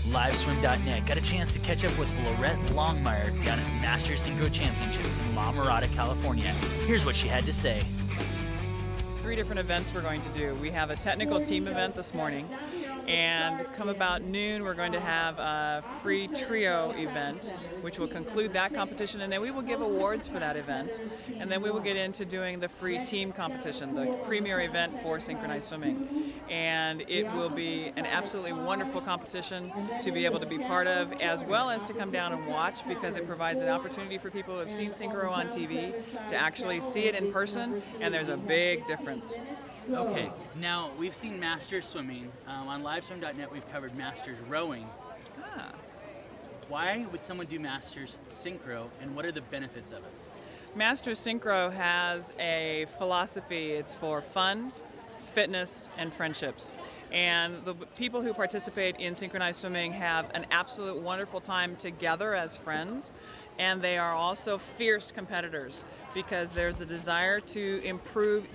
Liveswim.net got a chance to catch up with Laurette Longmire down at Masters Synchro Championships in La Mirada, California. Here's what she had to say. 3 different events we're going to do. We have a technical team event this morning, and come about noon we're going to have a free trio event, which will conclude that competition, and then we will give awards for that event, and then we will get into doing the free team competition, the premier event for synchronized swimming. And it will be an absolutely wonderful competition to be able to be part of, as well as to come down and watch, because it provides an opportunity for people who have seen synchro on TV to actually see it in person, and there's a big difference. Okay, now we've seen Masters swimming. On Liveswim.net we've covered Masters rowing. Why would someone do Masters Synchro, and what are the benefits of it? Masters Synchro has a philosophy. It's for fun, fitness, and friendships. And the people who participate in synchronized swimming have an absolute wonderful time together as friends, and they are also fierce competitors because there's a desire to improve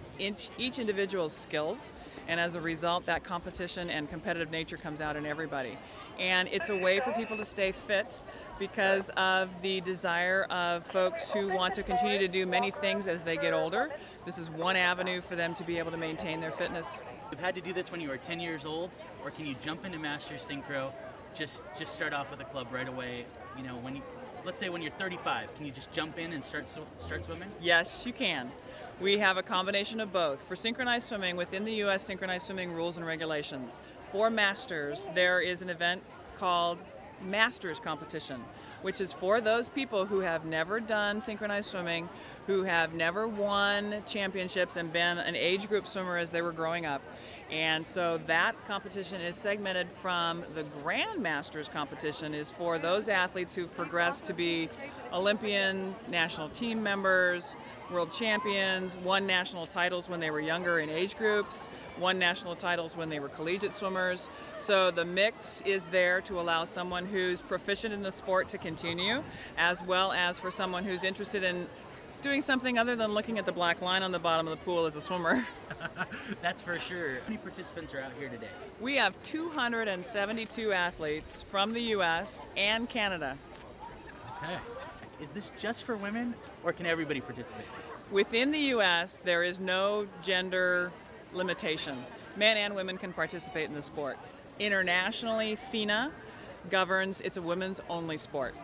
each individual's skills, and as a result that competition and competitive nature comes out in everybody. And it's a way for people to stay fit because of the desire of folks who want to continue to do many things as they get older. This is one avenue for them to be able to maintain their fitness. You've had to do this when you were 10 years old, or can you jump into Masters Synchro, just start off with a club right away? You know, let's say when you're 35, can you just jump in and start swimming? Yes, you can. We have a combination of both. For synchronized swimming, within the U.S. synchronized swimming rules and regulations, for Masters, there is an event called Masters Competition, which is for those people who have never done synchronized swimming, who have never won championships and been an age group swimmer as they were growing up. And so that competition is segmented from the Grand Masters competition is for those athletes who've progressed to be Olympians, national team members, world champions, won national titles when they were younger in age groups, won national titles when they were collegiate swimmers. So the mix is there to allow someone who's proficient in the sport to continue, as well as for someone who's interested in doing something other than looking at the black line on the bottom of the pool as a swimmer. That's for sure. How many participants are out here today? We have 272 athletes from the U.S. and Canada. Okay. Is this just for women, or can everybody participate? Within the U.S., there is no gender limitation. Men and women can participate in the sport. Internationally, FINA governs it's a women's only sport.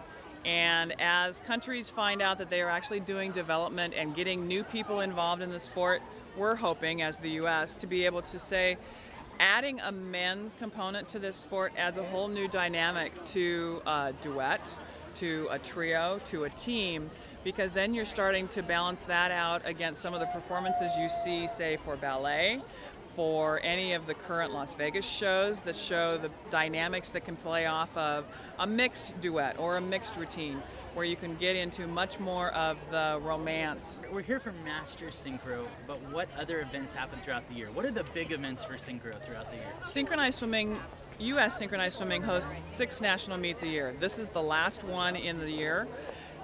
And as countries find out that they are actually doing development and getting new people involved in the sport, we're hoping, as the U.S., to be able to say, adding a men's component to this sport adds a whole new dynamic to a duet, to a trio, to a team, because then you're starting to balance that out against some of the performances you see, say, for ballet, for any of the current Las Vegas shows that show the dynamics that can play off of a mixed duet or a mixed routine, where you can get into much more of the romance. We're here for Masters Synchro, but what other events happen throughout the year? What are the big events for synchro throughout the year? Synchronized swimming, U.S. synchronized swimming hosts 6 national meets a year. This is the last one in the year.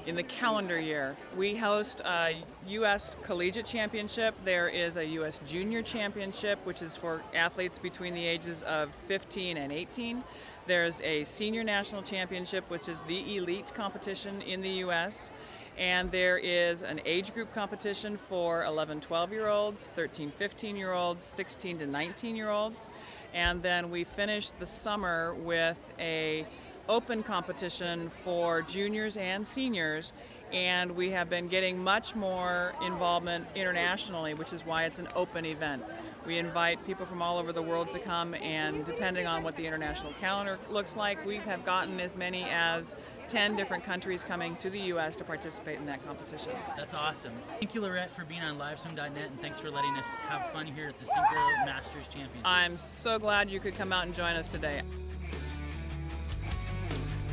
In the calendar year, we host a U.S. Collegiate Championship. There is a U.S. Junior Championship, which is for athletes between the ages of 15 and 18. There's a Senior National Championship, which is the elite competition in the U.S. And there is an age group competition for 11, 12-year-olds, 13, 15-year-olds, 16 to 19-year-olds. And then we finish the summer with a open competition for juniors and seniors, and we have been getting much more involvement internationally, which is why it's an open event. We invite people from all over the world to come, and depending on what the international calendar looks like, we have gotten as many as 10 different countries coming to the U.S. to participate in that competition. That's awesome. Thank you, Laurette, for being on Liveswim.net, and thanks for letting us have fun here at the Synchro Masters Championships. I'm so glad you could come out and join us today.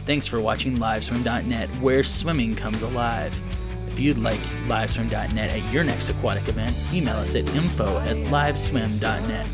Thanks for watching Liveswim.net, where swimming comes alive. If you'd like Liveswim.net at your next aquatic event, email us at info@liveswim.net.